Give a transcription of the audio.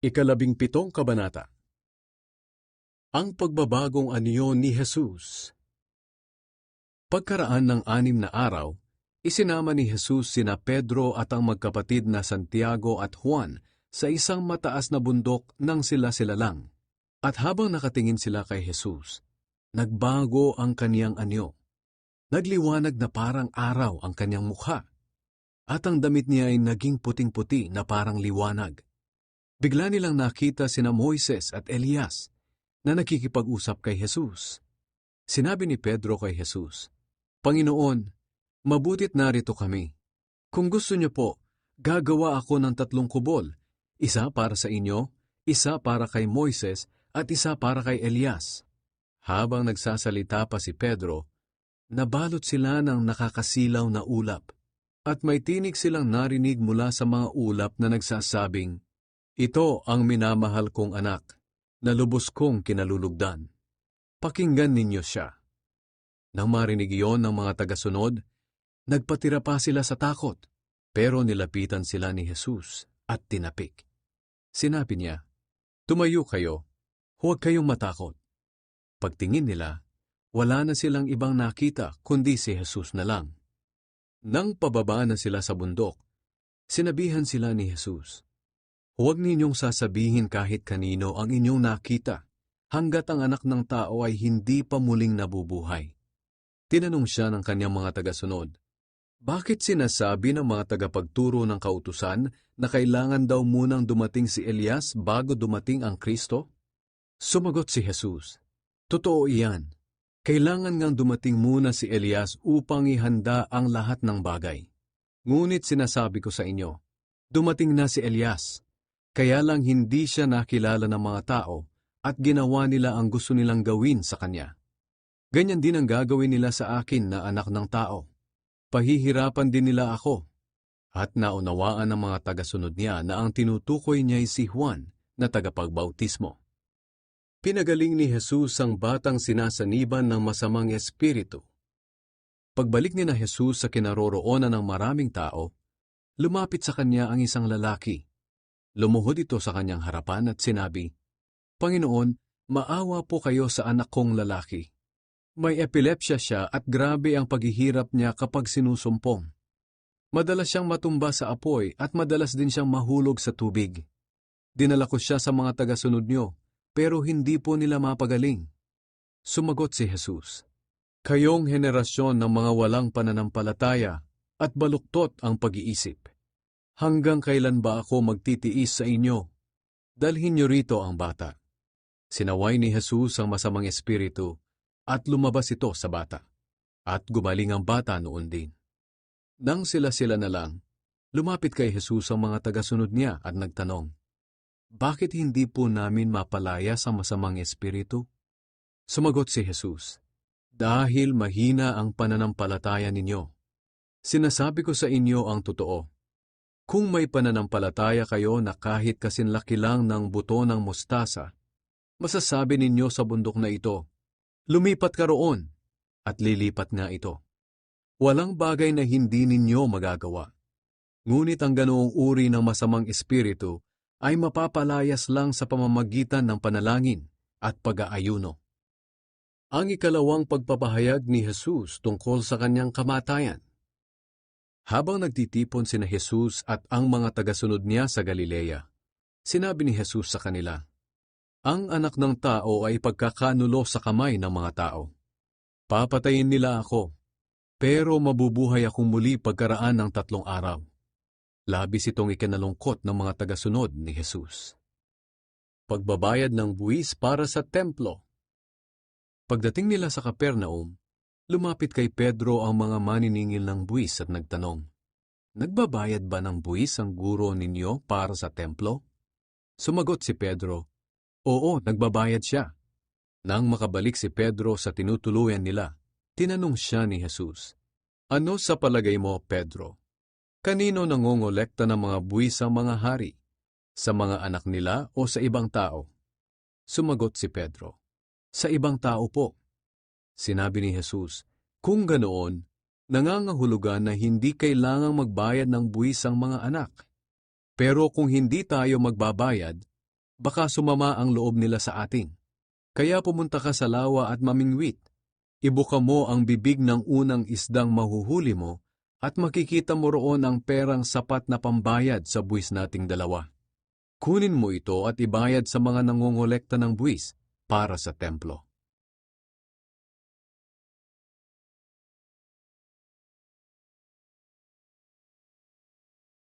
Ikalabing-pitong kabanata. Ang pagbabagong anyo ni Jesus. Pagkaraan ng 6 na araw, isinama ni Jesus sina Pedro at ang magkapatid na Santiago at Juan sa isang mataas na bundok nang sila-sila lang. At habang nakatingin sila kay Jesus, nagbago ang kaniyang anyo. Nagliwanag na parang araw ang kaniyang mukha, at ang damit niya ay naging puting-puti na parang liwanag. Bigla nilang nakita sina Moises at Elias na nakikipag-usap kay Jesus. Sinabi ni Pedro kay Jesus, "Panginoon, mabutit narito kami. Kung gusto niyo po, gagawa ako ng 3 kubol, isa para sa inyo, isa para kay Moises, at isa para kay Elias." Habang nagsasalita pa si Pedro, nabalot sila ng nakakasilaw na ulap, at may tinig silang narinig mula sa mga ulap na nagsasabing, "Ito ang minamahal kong anak, na lubos kong kinalulugdan. Pakinggan ninyo siya." Nang marinig iyon ng mga tagasunod, nagpatira pa sila sa takot, pero nilapitan sila ni Jesus at tinapik. Sinabi niya, "Tumayo kayo, huwag kayong matakot." Pagtingin nila, wala na silang ibang nakita kundi si Jesus na lang. Nang pababa na sila sa bundok, sinabihan sila ni Jesus, "Huwag ninyong sasabihin kahit kanino ang inyong nakita, hanggat ang anak ng tao ay hindi pa muling nabubuhay." Tinanong siya ng kanyang mga tagasunod, "Bakit sinasabi ng mga tagapagturo ng kautusan na kailangan daw munang dumating si Elias bago dumating ang Kristo?" Sumagot si Jesus, "Totoo iyan. Kailangan ngang dumating muna si Elias upang ihanda ang lahat ng bagay. Ngunit sinasabi ko sa inyo, dumating na si Elias. Kaya lang hindi siya nakilala ng mga tao at ginawa nila ang gusto nilang gawin sa kanya. Ganyan din ang gagawin nila sa akin na anak ng tao. Pahihirapan din nila ako." At naunawaan ng mga tagasunod niya na ang tinutukoy niya ay si Juan na tagapagbautismo. Pinagaling ni Jesus ang batang sinasaniban ng masamang espiritu. Pagbalik ni na Jesus sa kinaroroonan ng maraming tao, lumapit sa kanya ang isang lalaki. Lumuhod ito sa kanyang harapan at sinabi, "Panginoon, maawa po kayo sa anak kong lalaki. May epilepsya siya at grabe ang paghihirap niya kapag sinusumpong. Madalas siyang matumba sa apoy at madalas din siyang mahulog sa tubig. Dinala ko siya sa mga tagasunod niyo, pero hindi po nila mapagaling." Sumagot si Jesus, "Kayong henerasyon ng mga walang pananampalataya at baluktot ang pag-iisip. Hanggang kailan ba ako magtitiis sa inyo? Dalhin niyo rito ang bata." Sinaway ni Jesus ang masamang espiritu at lumabas ito sa bata. At gumaling ang bata noon din. Nang sila-sila na lang, lumapit kay Jesus ang mga tagasunod niya at nagtanong, "Bakit hindi po namin mapalaya sa masamang espiritu?" Sumagot si Jesus, "Dahil mahina ang pananampalataya ninyo. Sinasabi ko sa inyo ang totoo. Kung may pananampalataya kayo na kahit kasinlaki lang ng buto ng mustasa, masasabi ninyo sa bundok na ito, 'Lumipat ka roon,' at lilipat nga ito. Walang bagay na hindi ninyo magagawa. Ngunit ang ganoong uri ng masamang espiritu ay mapapalayas lang sa pamamagitan ng panalangin at pag-aayuno." Ang ikalawang pagpapahayag ni Jesus tungkol sa kanyang kamatayan. Habang nagtitipon sina Jesus at ang mga tagasunod niya sa Galilea, sinabi ni Jesus sa kanila, "Ang anak ng tao ay pagkakanulo sa kamay ng mga tao. Papatayin nila ako, pero mabubuhay akong muli pagkaraan ng 3 araw." Labis itong ikinalungkot ng mga tagasunod ni Jesus. Pagbabayad ng buwis para sa templo. Pagdating nila sa Capernaum, lumapit kay Pedro ang mga maniningil ng buwis at nagtanong, "Nagbabayad ba ng buwis ang guro ninyo para sa templo?" Sumagot si Pedro, "Oo, nagbabayad siya." Nang makabalik si Pedro sa tinutuluyan nila, tinanong siya ni Jesus, "Ano sa palagay mo, Pedro? Kanino nangongolekta ng mga buwis ang mga hari? Sa mga anak nila o sa ibang tao?" Sumagot si Pedro, "Sa ibang tao po." Sinabi ni Jesus, "Kung ganoon, nangangahulugan na hindi kailangang magbayad ng buwis ang mga anak. Pero kung hindi tayo magbabayad, baka sumama ang loob nila sa atin. Kaya pumunta ka sa lawa at mamingwit. Ibuka mo ang bibig ng unang isdang mahuhuli mo at makikita mo roon ang perang sapat na pambayad sa buwis nating dalawa. Kunin mo ito at ibayad sa mga nangongolekta ng buwis para sa templo.